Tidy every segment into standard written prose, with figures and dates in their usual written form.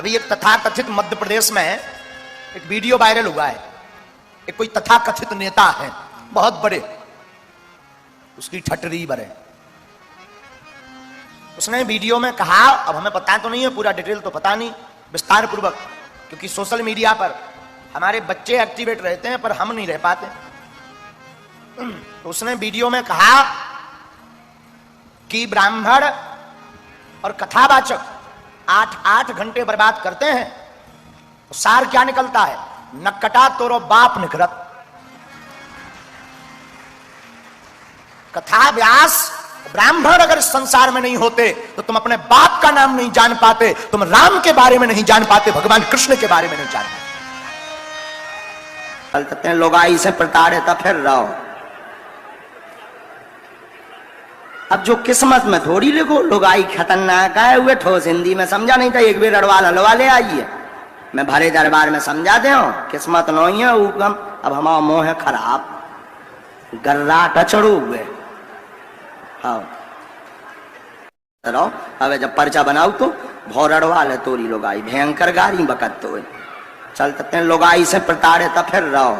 अभी एक तथाकथित मध्य प्रदेश में एक वीडियो वायरल हुआ है। एक कोई तथाकथित नेता है बहुत बड़े, उसकी ठटरी बड़े। उसने वीडियो में कहा, अब हमें पता तो नहीं है पूरा डिटेल, तो पता नहीं विस्तार पूर्वक, क्योंकि सोशल मीडिया पर हमारे बच्चे एक्टिवेट रहते हैं पर हम नहीं रह पाते। तो उसने वीडियो में कहा कि ब्राह्मण और कथावाचक 8 घंटे बर्बाद करते हैं तो सार क्या निकलता है, नक्कटा तोरो बाप निकलत। कथा व्यास ब्राह्मण अगर इस संसार में नहीं होते तो तुम अपने बाप का नाम नहीं जान पाते, तुम राम के बारे में नहीं जान पाते, भगवान कृष्ण के बारे में नहीं जान पाते। लोग आई से प्रताड़ित फिर रहो। अब जो किस्मत में थोड़ी लिखो, लोग आई खतरनाक है, हुए ठोस हिंदी में समझा नहीं था, एक बेर अड़वाल हलवा ले आइए, मैं भरे दरबार में समझा दे किस्मत नहीं है ऊकम। अब हमारा मोह है खराब, गर्रा टचड़ू हुए। हाँ अब जब पर्चा बनाऊ तो भौर अड़वाल है तोरी लोग आई, भयंकर गारी बकत तो चलते हैं लोग आई से प्रताड़ित फिर रहो।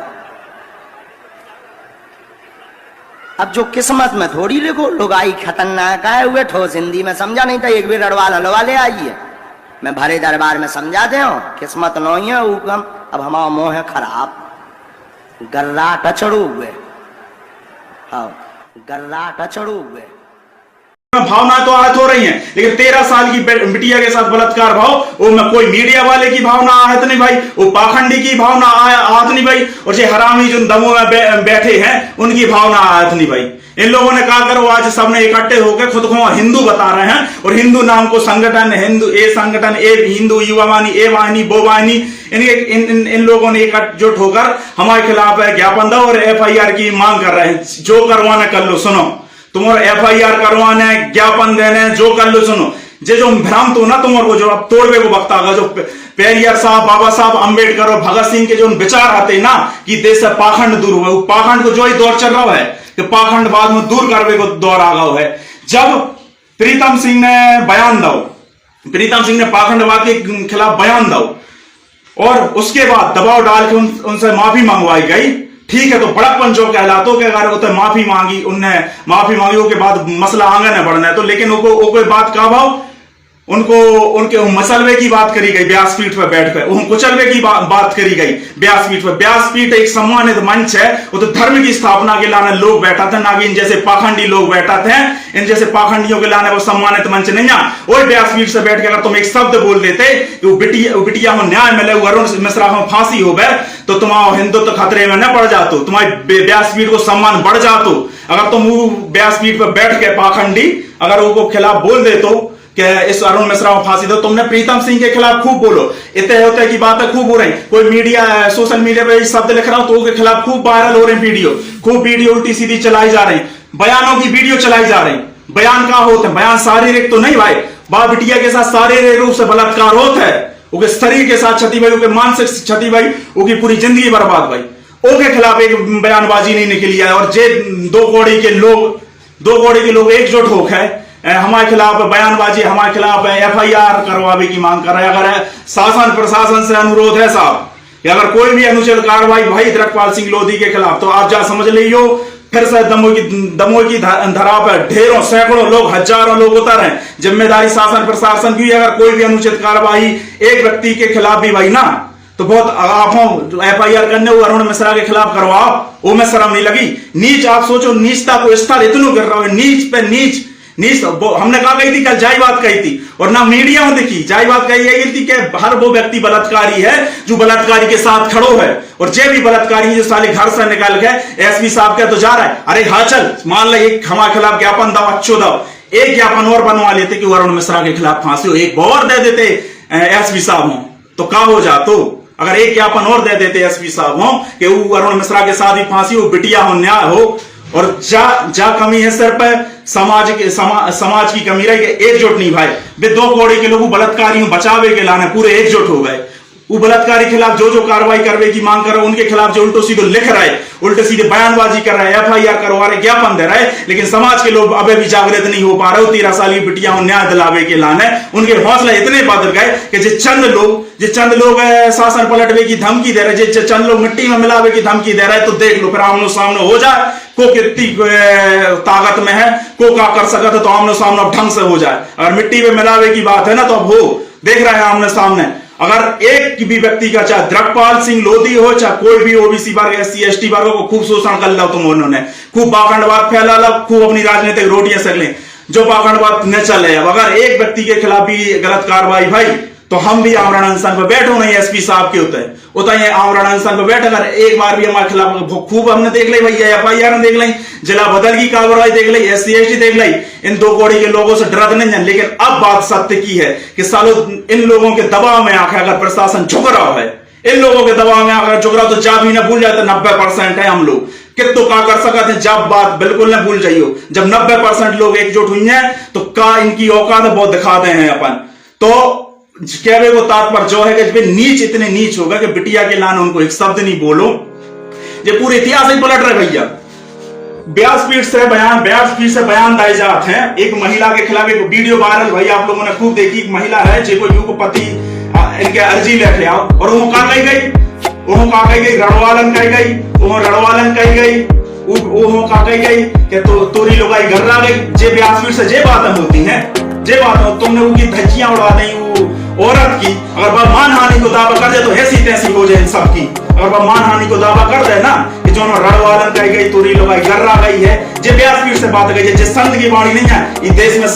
अब जो किस्मत में थोड़ी लिखो, लोग आई खतरनाक है, हुए ठोस हिंदी में समझा नहीं था, एक बेर अड़वाल हलवा ले आइए, मैं भरे दरबार में समझा दे किस्मत नहीं है ऊकम। अब हमारा मोह है खराब, गर्रा टचड़ू हुए। हाँ गर्रा टचड़ू हुए। भावना तो आहत हो रही हैं, लेकिन 13 साल की बिटिया के साथ बलात्कार भाव, वो में कोई मीडिया वाले की भावना आहत नहीं भाई, वो पाखंडी की भावना आहत नहीं भाई, और ये हरामी जो दमों में बैठे हैं उनकी भावना आहत नहीं भाई। इन लोगों ने कहा करो, आज सबने इकट्ठे होकर खुद को हिंदू बता रहे हैं, और हिंदू नाम को संगठन, हिंदू ए संगठन, ए हिंदू युवा वाहिनी, ए वाहिनी, बो वाहिनी, इन लोगों ने एकजुट होकर हमारे खिलाफ ज्ञापन दो और FIR की मांग कर रहे हैं। जो करवाना कर लो, सुनो, तुम्हारा FIR करवाना है, ज्ञापन देने, जो कर लो सुनो। जे जो भ्रांत हो ना तुम्हारे जो अब तोड़वे को बकता होगा, जो पेरियार साहब, बाबा साहब अम्बेडकर और भगत सिंह के जो विचार आते ना कि देश से पाखंड दूर हुआ, वो पाखंड को जो ही दौर चल रहा है कि पाखंड बाद में दूर करने को दौर आ गया है। जब प्रीतम सिंह ने बयान दो, प्रीतम सिंह ने पाखंडवाद के खिलाफ बयान दो और उसके बाद दबाव डाल के उनसे माफी मंगवाई गई, ठीक है, तो बड़कपन जो कहलातो के अगर उन्हें माफी मांगी, उनने माफी मांगी, उसके बाद मसला आगे न बढ़ना है, तो लेकिन वो कोई बात का भाव उनको उनके मसलवे की बात करी गई व्यासपीठ पर बैठकर, कुचलवे की बात करी गई व्यासपीठ पर। व्यासपीठ एक सम्मानित मंच है, वो तो धर्म की स्थापना के लाने लोग बैठा थे, ना कि इन जैसे पाखंडी लोग बैठा थे। इन जैसे पाखंडियों के लाने वो सम्मानित मंच नहीं है। और व्यासपीठ से बैठ के अगर तुम एक शब्द बोल देते कि वो बिटिया को न्याय मिले, अरुण मिश्रा को फांसी हो गए, तो तुम्हारा हिंदुत्व खतरे में न पड़ जातो, तुम्हारी व्यासपीठ को सम्मान बढ़ जातो। अगर तुम व्यासपीठ पर बैठ के पाखंडी अगर उनको खिलाफ बोल दे तो इस अरुण मिश्रा को फांसी दो। तुमने प्रीतम सिंह के खिलाफ खूब बोलो, इतने होते की बातें खूब हो रही, कोई मीडिया सोशल मीडिया पे शब्द लिख रहा हूं तो उसके खिलाफ खूब वायरल हो रहे वीडियो, खूब वीडियो उल्टी सीधी चलाई जा रही, बयानों की वीडियो चलाई जा रही। बयान क्या होते हैं? बयान शारीरिक तो नहीं भाई, बाप बिटिया के साथ शारीरिक रूप से बलात्कार होता है, उसके शरीर के साथ क्षति भाई, उसके मानसिक क्षति भाई, उसकी पूरी जिंदगी बर्बाद भाई। उसके खिलाफ एक बयानबाजी नहीं निकली है। और जे दो कौड़ी के लोग एकजुट होकर हमारे खिलाफ बयानबाजी, हमारे खिलाफ FIR करवाने की मांग कर रहे हैं। अगर शासन प्रशासन से अनुरोध है साहब कि अगर कोई भी अनुचित कार्रवाई भाई धरकपाल सिंह लोधी के खिलाफ, तो आप जा समझ लीजिए फिर से दमोह की धरा पर ढेरों सैकड़ों लोग, हजारों लोग उतर हैं। जिम्मेदारी शासन प्रशासन की, अगर कोई भी अनुचित कार्रवाई एक व्यक्ति के खिलाफ भी भाई ना, तो बहुत आप FIR करने वो अरुण मिश्रा के खिलाफ करवाओ, वो में शर्म नहीं लगी। नीच, आप सोचो नीचता को स्तर इतना गिर रहा है, नीच पे नीच। हमने कहा गई थी कल, जाई बात कही थी, और ना मीडिया में देखी जाई बात कही गई थी कि हर वो व्यक्ति बलात्कारी है जो बलात्कारी के साथ खड़ो है, और जे भी बलात्कारी जो साले घर से निकाल के SP साहब के तो जा रहा है। अरे हाँ चल, मान लो एक हमारे खिलाफ ज्ञापन दो, अच्छो दो, एक ज्ञापन और बनवा लेते कि अरुण मिश्रा के खिलाफ फांसी हो, एक और दे देते SP साहब हो तो क्या हो जातो। अगर एक ज्ञापन और दे देते SP साहब हो कि वो अरुण मिश्रा के साथ ही फांसी हो, बिटिया हो, न्याय हो, और जा कमी है सर पर समाज की कमी रही, एकजुट नहीं भाई। वे दो कौड़ी के लोग बलात्कारियों बचावे के लाने पूरे एकजुट हो गए, वो बलात्कारी खिलाफ जो जो कार्रवाई करने की मांग कर रहे, उनके खिलाफ जो उल्टो सीधो लिख रहा है, उल्टे सीधे बयानबाजी कर रहा है, FIR करवा रहे, ज्ञापन दे रहा है, लेकिन समाज के लोग अभी भी जागृत नहीं हो पा रहे। 13 साल की बिटिया न्याय दिलावे के लाने उनके हौसले इतने बदल गए कि जो चंद लोग शासन पलटवे की धमकी दे रहे, जो चंद लोग मिट्टी में मिलावे की धमकी दे रहे, तो देख लो फिर आमनो सामने हो जाए को कितनी ताकत में है, को क्या कर सकता है, तो आमनो सामने अब ढंग से हो जाए। अगर मिट्टी में मिलावे की बात है ना, तो अब हो देख रहे हैं आमने सामने। अगर एक भी व्यक्ति का, चाहे द्रकपाल सिंह लोधी हो, चाहे कोई भी OBC वर्ग, SC ST वर्गों को खूब शोषण कर लो तुम, उन्होंने खूब पाखंडवाद फैला लो, खूब अपनी राजनीतिक रोटियां सेक लें, जो पाखंडवाद न चले। अब अगर एक व्यक्ति के खिलाफ भी गलत कार्रवाई भाई, तो हम भी आमरण अनशन पर बैठो नहीं, SP साहब के होता है आमरण अनशन पर बैठ। अगर एक बार भी हमारे खिलाफ खूब हमने देख ली भैया, FIR देख ली, जिला बदल की कार्रवाई देख ली, SC ST देख ली, इन 2 कौड़ी के लोगों से डरत नहीं है। लेकिन अब बात सत्य की है कि सालों इन लोगों के दबाव में आकर अगर प्रशासन झुक रहा है, इन लोगों के दबाव में आकर झुक रहा, तो जा भी ना भूल जाते 90% है हम लोग कितो का कर सकते हैं। जब बात बिल्कुल ना भूल जाइयो, जब 90% लोग एकजुट हुई हैं, तो का इनकी औकात बहुत दिखाते हैं अपन। तो कहवे को तात्पर्य जो है कि नीच इतने नीच होगा कि बिटिया के लाने उनको एक शब्द नहीं बोलो। ये पूरे इतिहास ही पलट रहे भैया। 42 फीट से बयान दाए जाते हैं। एक महिला के खिलाफ एक वीडियो वायरल भाई आप लोगों ने खूब देखी। एक महिला है जो यू को पति इनके अर्जी लेके आओ, और वो कहा गई रणवालन कही गई, वो कहा गई कि तो तोरी लोगाई घर आ गई। जे 42 फीट से जे बातें होती हैं, तुमने उनकी धज्जियां उड़ा दी औरत की। अगर वह मानहानि को दावा कर दे तो ऐसी तैसी हो जाए सबकी। अगर वह मानहानि को दावा कर दे ना कि जो रणवालन कही गई, तोरी लोगाई घर आ गई है, जे 42 फीट से बात गई है, जिस संत की वाणी नहीं है। इस देश में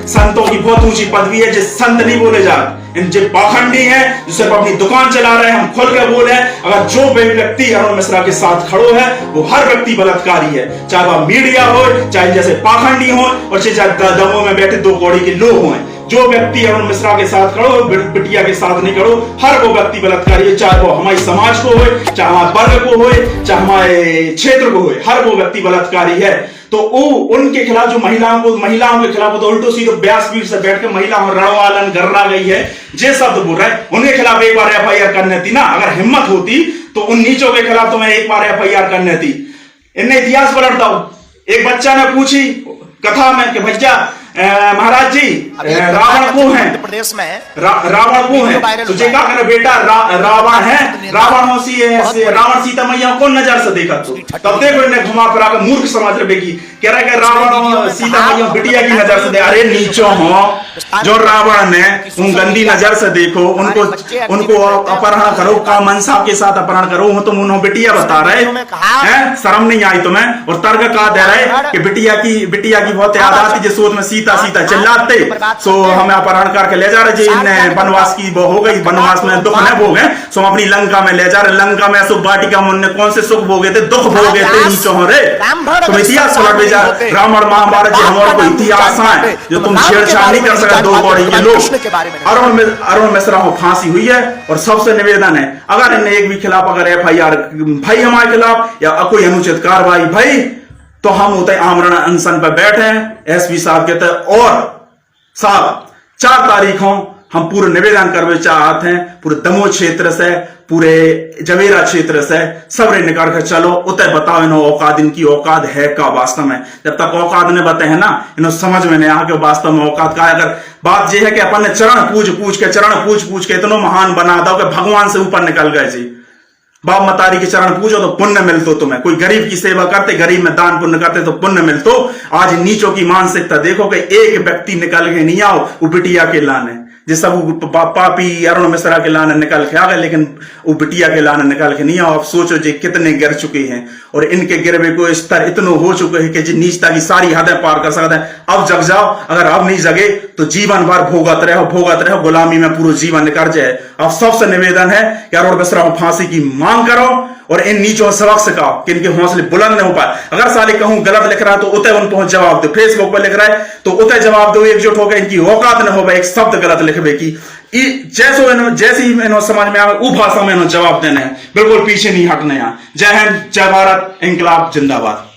संतों की बहुत ऊंची पदवी है, जिस संत नहीं बोले जाते, जो पाखंडी है, जो सिर्फ अपनी दुकान चला रहे हैं, हम खुल के बोले। अगर जो व्यक्ति अरुण मिश्रा के साथ खड़ो है, वो हर व्यक्ति बलात्कारी है, चाहे वह मीडिया हो, चाहे जैसे पाखंडी हो, और चाहे दमों में बैठे 2 कौड़ी के लोग हों। जो व्यक्ति अरुण मिश्रा के साथ खड़ो, बिटिया के साथ नहीं खड़ो, हर वो व्यक्ति बलात्कारी है, चाहे वो हमारे समाज को हो, चाहे हमारे वर्ग को हो, चाहे हमारे क्षेत्र को हो, हर वो व्यक्ति बलात्कारी है। तो उनके खिलाफ जो महिलाओं के खिलाफ तो उल्टो सीधो 42 फीट से बैठ के महिलाओं रणवालन गर्रा गई है, जे शब्द बोल रहा है, उनके खिलाफ एक बार FIR करने थी ना। अगर हिम्मत होती तो उन नीचों के खिलाफ तो मैं एक बार FIR करने थी। इन्हें इतिहास पलटता हूं। एक बच्चा ने पूछी कथा में कि भैया महाराज जी रावण को है, प्रदेश में रावण को है, तुझे क्या करे बेटा, रावण है, रावण सीता मैया को नजर से देखा तो तब देखो इन्हें घुमा फिरा कर मूर्ख समझ रहे कि कह रहा है रावण सीता मैया बिटिया की नजर से दे। अरे नीचो हो, जो रावण ने उन गंदी नजर से देखो, उनको अपहरण करो, का मनसा के साथ अपहरण करो, तुम उन्होंने बिटिया बता रहे हैं, शर्म नहीं आई तुम्हें। और तर्क कहा दे रहे कि बिटिया की बहुत याद आती, जिस सोच में सीता चिल्लाते, सो हमें अपहरण करके ले जा रहे, वनवास की वो हो गई, वनवास में दुख न भोगे, सो अपनी लंका में ले जा रहे। लंका में सुख वाटिका में कौन से सुख भोगे थे, दुख भोगे थे नीचो हो रे। तुम इतिहास पलट जा, रामायण महाभारत जो हमारे को इतिहास है, जो तुम छेड़छाड़ नहीं कर सकते 2 कौड़ी के लोग। अरुण मिश्रा को फांसी हुई है, और सबसे निवेदन है अगर इन्हें एक भी खिलाफ अगर FIR भाई हमारे खिलाफ या कोई अनुचित कार्रवाई भाई, तो हम होते आमरण अनशन पर बैठे हैं SP साहब कहते हैं। और साहब 4 तारीखों हम पूरे निवेदन करवे चाहते हैं, पूरे दमोह क्षेत्र से, पूरे जवेरा क्षेत्र से सबरे निकाल कर चलो, उतने बताओ इन्हों औकात, इनकी औकात है का वास्तव में। जब तक औकात ने बताए है ना, इन्हों समझ में नहीं आ के वास्तव में औकात का। अगर बात यह है कि अपन ने चरण पूछ के इतना महान बना दो कि भगवान से ऊपर निकल गए जी। बाप मतारी के चरण पूजो तो पुण्य मिलतो तुम्हें। कोई गरीब की सेवा करते, गरीब में दान पुण्य करते तो पुण्य मिलतो। आज नीचों की मानसिकता देखो कि एक व्यक्ति निकल के नहीं आओ वो बिटिया के लाने, जिस सब पापी अरुण मिश्रा के लाने निकल के आ गए, लेकिन वो बिटिया के लाने निकल के नहीं आओ। अब सोचो जी कितने गिर चुके हैं, और इनके गिरवे को स्तर इतनो हो चुके हैं कि जी नीचता की सारी हदें पार कर सकते हैं। अब जग जाओ, अगर अब नहीं जगे तो जीवन भर भोगत रहो, गुलामी में पूरा जीवन निकल जाए। अब सबसे निवेदन है कि अरुण मिश्रा को फांसी की मांग करो, और इन नीचों सबक सिखाओ कि इनके हौसले बुलंद नहीं हो पाए। अगर साले कहूं गलत लिख रहा है तो उतने उन पहुंच जवाब दो, फेसबुक पर लिख रहा है तो उतने जवाब दो, एकजुट होकर इनकी औकात न हो एक शब्द गलत लिखवे की। जैसी इन्होंने समझ में आवे वो भाषा में इन्होंने जवाब देना है, बिल्कुल पीछे नहीं हटना है। जय हिंद, जय भारत, इंकलाब जिंदाबाद।